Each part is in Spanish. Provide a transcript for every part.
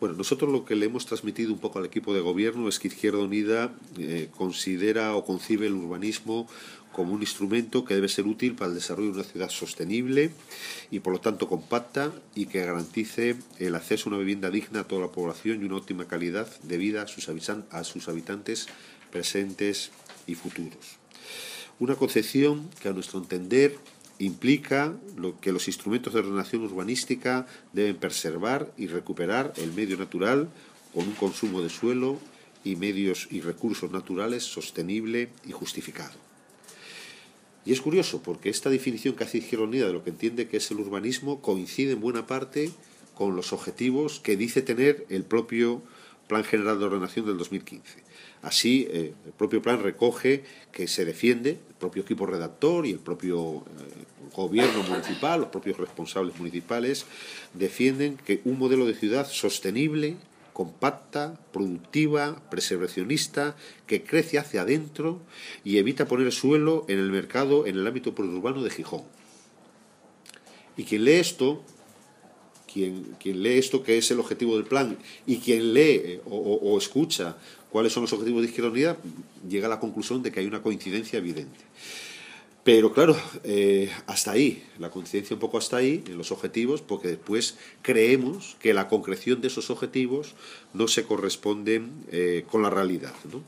Bueno, nosotros lo que le hemos transmitido un poco al equipo de gobierno es que Izquierda Unida considera o concibe el urbanismo como un instrumento que debe ser útil para el desarrollo de una ciudad sostenible y por lo tanto compacta y que garantice el acceso a una vivienda digna a toda la población y una óptima calidad de vida a sus habitantes presentes y futuros. Una concepción que a nuestro entender implica que los instrumentos de ordenación urbanística deben preservar y recuperar el medio natural con un consumo de suelo y medios y recursos naturales sostenible y justificado. Y es curioso porque esta definición que hace Izquierda Unida de lo que entiende que es el urbanismo coincide en buena parte con los objetivos que dice tener el propio Plan General de Ordenación del 2015. Así, el propio plan recoge que se defiende, el propio equipo redactor y el propio gobierno municipal, los propios responsables municipales, defienden que un modelo de ciudad sostenible, compacta, productiva, preservacionista, que crece hacia adentro y evita poner suelo en el mercado en el ámbito perurbano de Gijón. Y quien lee esto, que es el objetivo del plan, y quien lee o escucha cuáles son los objetivos de Izquierda Unida, llega a la conclusión de que hay una coincidencia evidente. Pero claro, hasta ahí, la coincidencia un poco hasta ahí, en los objetivos, porque después creemos que la concreción de esos objetivos no se corresponden con la realidad, ¿no?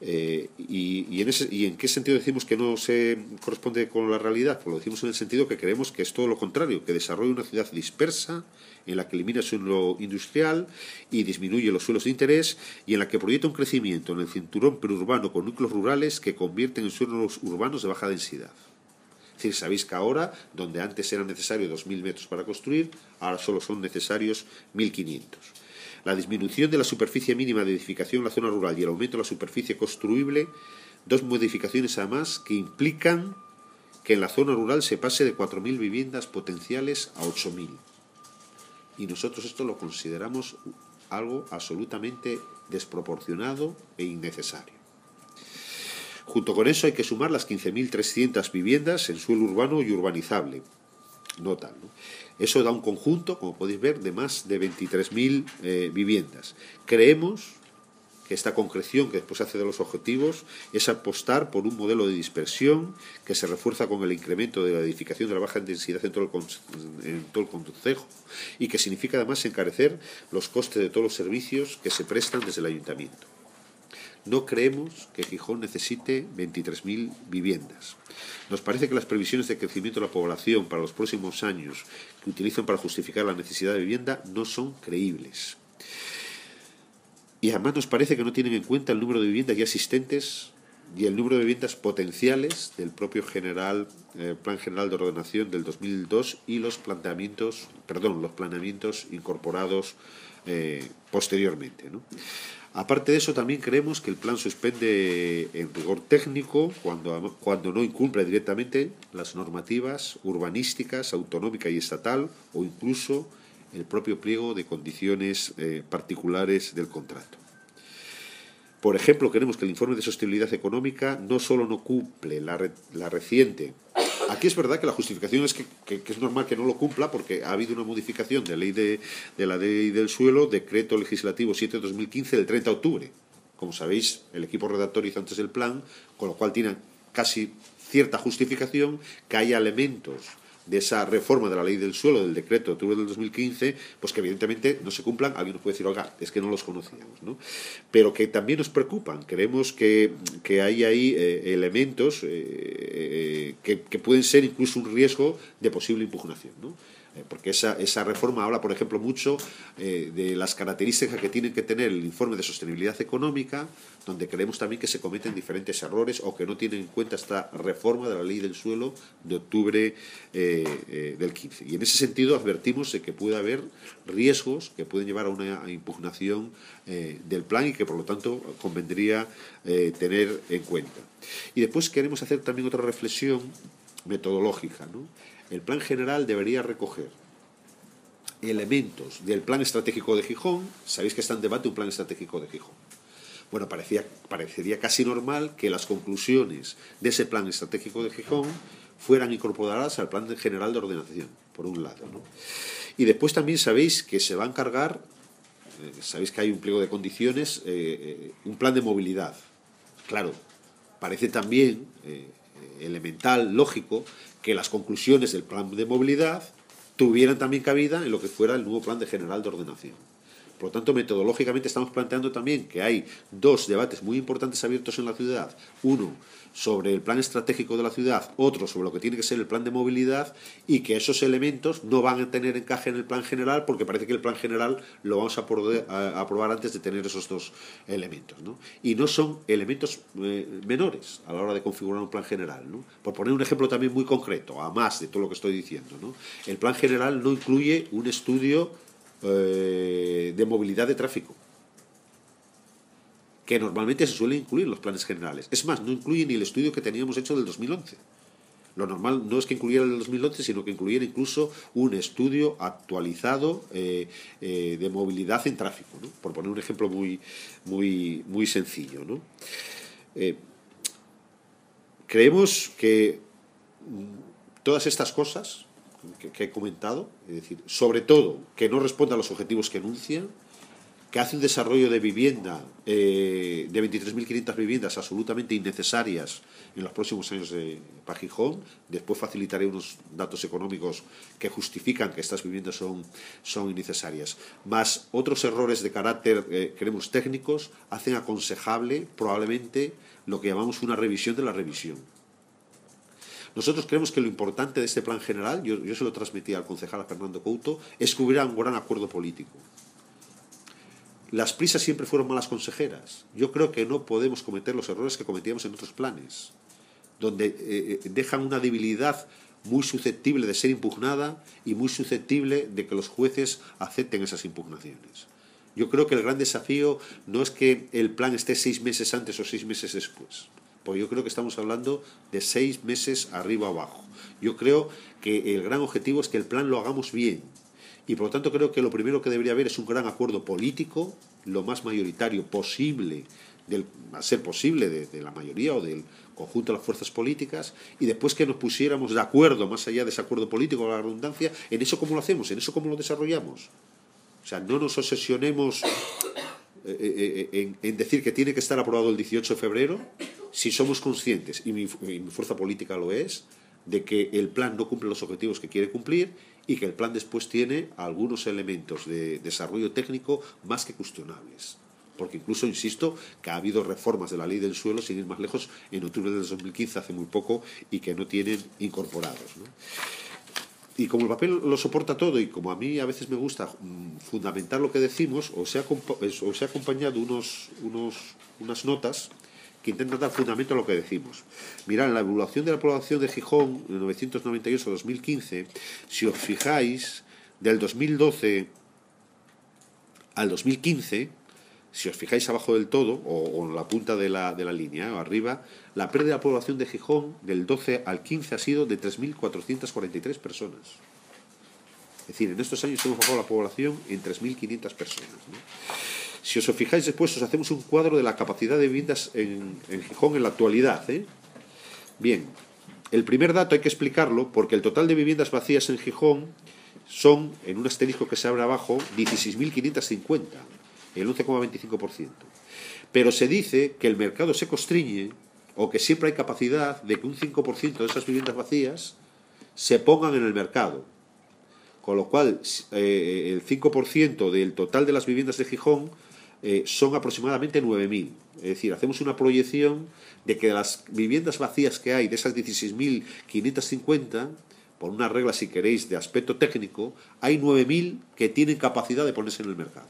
¿Y en qué sentido decimos que no se corresponde con la realidad? Pues lo decimos en el sentido que creemos que es todo lo contrario, que desarrolla una ciudad dispersa, en la que elimina el suelo industrial y disminuye los suelos de interés, y en la que proyecta un crecimiento en el cinturón perurbano con núcleos rurales que convierten en suelos urbanos de baja densidad. Es decir, sabéis que ahora, donde antes eran necesarios 2.000 metros para construir, ahora solo son necesarios 1.500. La disminución de la superficie mínima de edificación en la zona rural y el aumento de la superficie construible, dos modificaciones además que implican que en la zona rural se pase de 4.000 viviendas potenciales a 8.000. Y nosotros esto lo consideramos algo absolutamente desproporcionado e innecesario. Junto con eso hay que sumar las 15.300 viviendas en suelo urbano y urbanizable. Nota, ¿no? Eso da un conjunto, como podéis ver, de más de 23.000 viviendas. Creemos que esta concreción que después hace de los objetivos es apostar por un modelo de dispersión que se refuerza con el incremento de la edificación de la baja densidad en todo el concejo y que significa además encarecer los costes de todos los servicios que se prestan desde el ayuntamiento. No creemos que Gijón necesite 23.000 viviendas. Nos parece que las previsiones de crecimiento de la población para los próximos años que utilizan para justificar la necesidad de vivienda no son creíbles. Y además nos parece que no tienen en cuenta el número de viviendas ya existentes y el número de viviendas potenciales del propio Plan General de Ordenación del 2002 y los planeamientos incorporados posteriormente, ¿no? Aparte de eso, también creemos que el plan suspende en rigor técnico cuando no incumple directamente las normativas urbanísticas, autonómica y estatal, o incluso el propio pliego de condiciones particulares del contrato. Por ejemplo, creemos que el informe de sostenibilidad económica no solo no cumple la reciente. Aquí es verdad que la justificación es que es normal que no lo cumpla porque ha habido una modificación de la ley del suelo, decreto legislativo 7/2015 del 30 de octubre. Como sabéis, el equipo redactor hizo antes el plan, con lo cual tiene casi cierta justificación que haya elementos de esa reforma de la ley del suelo del decreto de octubre del 2015, pues que evidentemente no se cumplan. Alguien nos puede decir, oiga, es que no los conocíamos, ¿no? Pero que también nos preocupan. Creemos que hay ahí elementos que pueden ser incluso un riesgo de posible impugnación, ¿no? Porque esa reforma habla, por ejemplo, mucho de las características que tiene que tener el informe de sostenibilidad económica, donde creemos también que se cometen diferentes errores o que no tienen en cuenta esta reforma de la ley del suelo de octubre del 15. Y en ese sentido advertimos de que puede haber riesgos que pueden llevar a una impugnación del plan y que por lo tanto convendría tener en cuenta. Y después queremos hacer también otra reflexión metodológica, ¿no? El plan general debería recoger elementos del plan estratégico de Gijón. Sabéis que está en debate un plan estratégico de Gijón. Bueno, parecería casi normal que las conclusiones de ese plan estratégico de Gijón fueran incorporadas al plan general de ordenación, por un lado, ¿no? Y después también sabéis que se va a encargar sabéis que hay un pliego de condiciones, un plan de movilidad. Claro, parece también elemental, lógico, que las conclusiones del plan de movilidad tuvieran también cabida en lo que fuera el nuevo plan general de ordenación. Por lo tanto, metodológicamente estamos planteando también que hay dos debates muy importantes abiertos en la ciudad. Uno sobre el plan estratégico de la ciudad, otro sobre lo que tiene que ser el plan de movilidad, y que esos elementos no van a tener encaje en el plan general porque parece que el plan general lo vamos a aprobar antes de tener esos dos elementos, ¿no? Y no son elementos menores a la hora de configurar un plan general, ¿no? Por poner un ejemplo también muy concreto, a más de todo lo que estoy diciendo, ¿no? El plan general no incluye un estudio de movilidad de tráfico, que normalmente se suele incluir en los planes generales. Es más, no incluye ni el estudio que teníamos hecho del 2011. Lo normal no es que incluyera el del 2011, sino que incluyera incluso un estudio actualizado de movilidad en tráfico, ¿no? Por poner un ejemplo muy sencillo, ¿no? Creemos que todas estas cosas que he comentado, es decir, sobre todo que no responda a los objetivos que enuncia, que hace un desarrollo de vivienda de 23.500 viviendas absolutamente innecesarias en los próximos años para Gijón. Después facilitaré unos datos económicos que justifican que estas viviendas son innecesarias. Más otros errores de carácter, creemos, técnicos, hacen aconsejable probablemente lo que llamamos una revisión de la revisión. Nosotros creemos que lo importante de este plan general, yo se lo transmití al concejal Fernando Couto, es que hubiera un gran acuerdo político. Las prisas siempre fueron malas consejeras. Yo creo que no podemos cometer los errores que cometíamos en otros planes, donde dejan una debilidad muy susceptible de ser impugnada y muy susceptible de que los jueces acepten esas impugnaciones. Yo creo que el gran desafío no es que el plan esté 6 meses antes o 6 meses después, porque yo creo que estamos hablando de 6 meses arriba o abajo. Yo creo que el gran objetivo es que el plan lo hagamos bien. Y por lo tanto creo que lo primero que debería haber es un gran acuerdo político, lo más mayoritario posible, a ser posible, de la mayoría o del conjunto de las fuerzas políticas, y después que nos pusiéramos de acuerdo, más allá de ese acuerdo político, la redundancia, en eso cómo lo hacemos, en eso cómo lo desarrollamos. O sea, no nos obsesionemos en decir que tiene que estar aprobado el 18 de febrero, si somos conscientes, y mi fuerza política lo es, de que el plan no cumple los objetivos que quiere cumplir y que el plan después tiene algunos elementos de desarrollo técnico más que cuestionables. Porque incluso, insisto, que ha habido reformas de la ley del suelo, sin ir más lejos, en octubre del 2015, hace muy poco, y que no tienen incorporados, ¿no? Y como el papel lo soporta todo, y como a mí a veces me gusta fundamentar lo que decimos, os he acompañado unas notas que intentan dar fundamento a lo que decimos. Mirad, en la evaluación de la población de Gijón, de 1998 a 2015, si os fijáis, del 2012 al 2015, si os fijáis abajo del todo, o en la punta de la línea, o arriba, la pérdida de la población de Gijón del 12 al 15 ha sido de 3.443 personas. Es decir, en estos años hemos bajado la población en 3.500 personas, ¿no? Si os fijáis después, os hacemos un cuadro de la capacidad de viviendas en Gijón en la actualidad, ¿eh? Bien, el primer dato hay que explicarlo porque el total de viviendas vacías en Gijón son, en un asterisco que se abre abajo, 16.550, el 11,25%. Pero se dice que el mercado se constriñe o que siempre hay capacidad de que un 5% de esas viviendas vacías se pongan en el mercado. Con lo cual, el 5% del total de las viviendas de Gijón son aproximadamente 9.000. Es decir, hacemos una proyección de que de las viviendas vacías que hay, de esas 16.550, por una regla, si queréis, de aspecto técnico, hay 9.000 que tienen capacidad de ponerse en el mercado.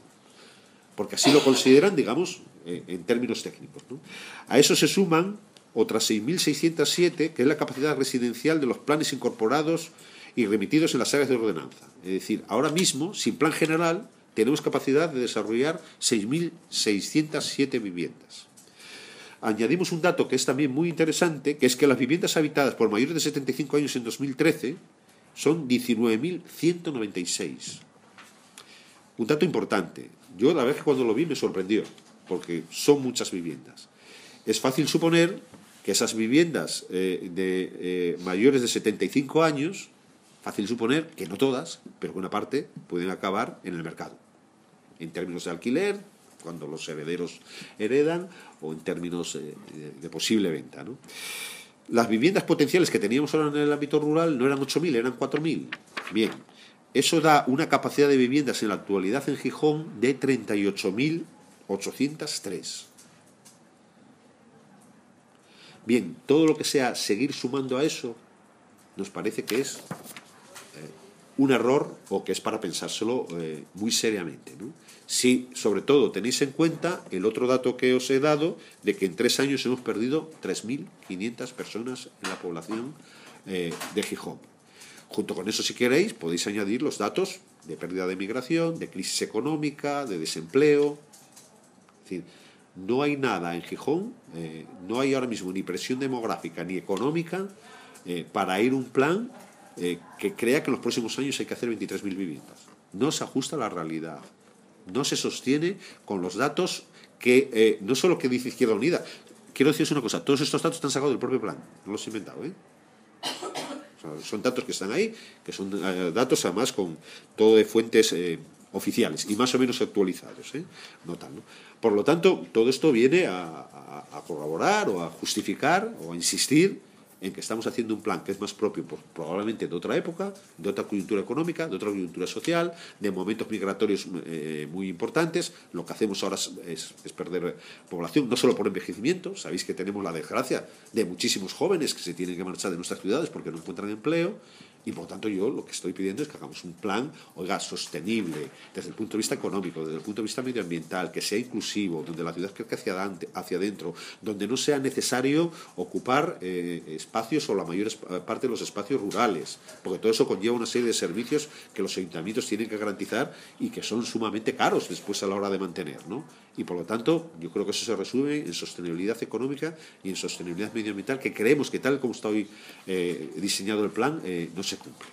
Porque así lo consideran, digamos, en términos técnicos, ¿no? A eso se suman otras 6.607, que es la capacidad residencial de los planes incorporados y remitidos en las áreas de ordenanza. Es decir, ahora mismo, sin plan general, tenemos capacidad de desarrollar 6.607 viviendas. Añadimos un dato que es también muy interesante, que es que las viviendas habitadas por mayores de 75 años en 2013 son 19.196. Un dato importante. Yo la verdad es que cuando lo vi me sorprendió, porque son muchas viviendas. Es fácil suponer que esas viviendas mayores de 75 años, fácil suponer que no todas, pero que una parte pueden acabar en el mercado. en términos de alquiler, cuando los herederos heredan, o en términos de posible venta, ¿no? Las viviendas potenciales que teníamos ahora en el ámbito rural no eran 8.000, eran 4.000. Bien, eso da una capacidad de viviendas en la actualidad en Gijón de 38.803. Bien, todo lo que sea seguir sumando a eso nos parece que es un error o que es para pensárselo muy seriamente, ¿no? Si, sobre todo, tenéis en cuenta el otro dato que os he dado de que en 3 años hemos perdido 3.500 personas en la población de Gijón. Junto con eso, si queréis, podéis añadir los datos de pérdida de migración, de crisis económica, de desempleo. Es decir, no hay nada en Gijón, no hay ahora mismo ni presión demográfica ni económica para ir un plan que crea que en los próximos años hay que hacer 23.000 viviendas. No se ajusta a la realidad. No se sostiene con los datos que, no solo que dice Izquierda Unida. Quiero deciros una cosa, todos estos datos están sacados del propio plan, no los he inventado, ¿eh? O sea, son datos que están ahí, que son datos además con todo de fuentes oficiales y más o menos actualizados, ¿eh? No tal, ¿no? Por lo tanto, todo esto viene a corroborar o a justificar o a insistir en que estamos haciendo un plan que es más propio probablemente de otra época, de otra coyuntura económica, de otra coyuntura social, de momentos migratorios muy importantes. Lo que hacemos ahora es perder población, no solo por envejecimiento. Sabéis que tenemos la desgracia de muchísimos jóvenes que se tienen que marchar de nuestras ciudades porque no encuentran empleo. Y por lo tanto yo lo que estoy pidiendo es que hagamos un plan, oiga, sostenible, desde el punto de vista económico, desde el punto de vista medioambiental, que sea inclusivo, donde la ciudad crezca hacia adentro, donde no sea necesario ocupar espacios o la mayor parte de los espacios rurales, porque todo eso conlleva una serie de servicios que los ayuntamientos tienen que garantizar y que son sumamente caros después a la hora de mantener, ¿no? Y por lo tanto yo creo que eso se resume en sostenibilidad económica y en sostenibilidad medioambiental, que creemos que tal como está hoy diseñado el plan no se cumple.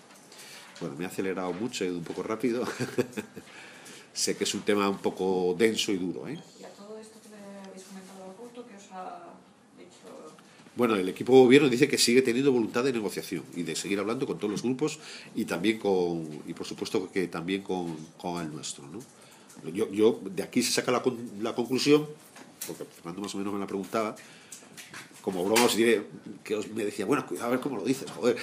Bueno, me he acelerado mucho, he ido un poco rápido. Sé que es un tema un poco denso y duro, ¿eh? ¿Y a todo esto que le habéis comentado al punto que os ha dicho? Bueno, el equipo de gobierno dice que sigue teniendo voluntad de negociación y de seguir hablando con todos los grupos y también y por supuesto que también con el nuestro, ¿no? Yo de aquí se saca la conclusión, porque Fernando más o menos me la preguntaba, como broma os diré, que me decía, bueno, cuidado a ver cómo lo dices, joder.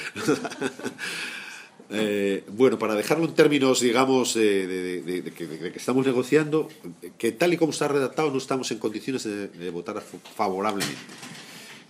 Bueno, para dejarlo en términos, digamos, de que estamos negociando, que tal y como está redactado no estamos en condiciones de votar favorablemente,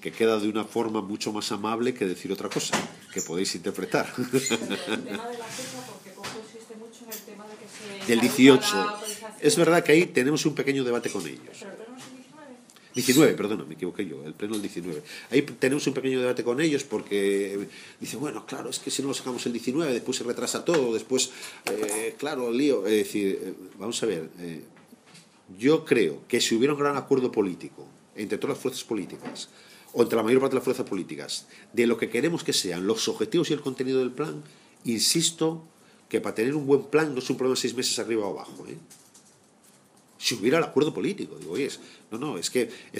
que queda de una forma mucho más amable que decir otra cosa, que podéis interpretar. El tema de la fecha, porque poco insiste mucho en el tema de que se... Del 18. Es verdad que ahí tenemos un pequeño debate con ellos. ¿Pero el pleno es el 19? 19, perdona, me equivoqué yo, el pleno el 19. Ahí tenemos un pequeño debate con ellos porque dice, bueno, claro, es que si no lo sacamos el 19, después se retrasa todo, después, claro, el lío. Es decir, vamos a ver, yo creo que si hubiera un gran acuerdo político entre todas las fuerzas políticas, o entre la mayor parte de las fuerzas políticas, de lo que queremos que sean los objetivos y el contenido del plan, insisto que para tener un buen plan no es un problema de 6 meses arriba o abajo, ¿eh? Si hubiera el acuerdo político, digo, oye, es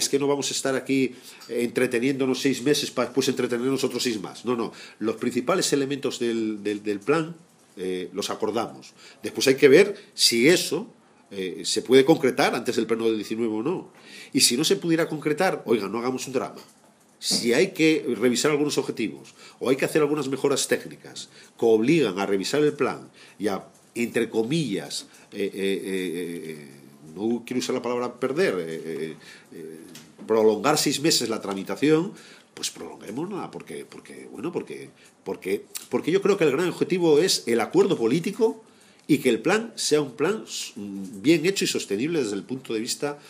que no vamos a estar aquí entreteniéndonos 6 meses para después entretenernos otros 6 más. No, los principales elementos del plan los acordamos. Después hay que ver si eso se puede concretar antes del pleno del 19 o no. Y si no se pudiera concretar, oiga, no hagamos un drama. Si hay que revisar algunos objetivos o hay que hacer algunas mejoras técnicas que obligan a revisar el plan y a, entre comillas, no quiero usar la palabra perder, prolongar 6 meses la tramitación, pues prolonguémosla, porque yo creo que el gran objetivo es el acuerdo político y que el plan sea un plan bien hecho y sostenible desde el punto de vista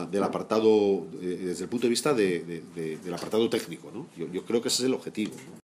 del apartado, desde el punto de vista del apartado técnico, ¿no? Yo creo que ese es el objetivo, ¿no?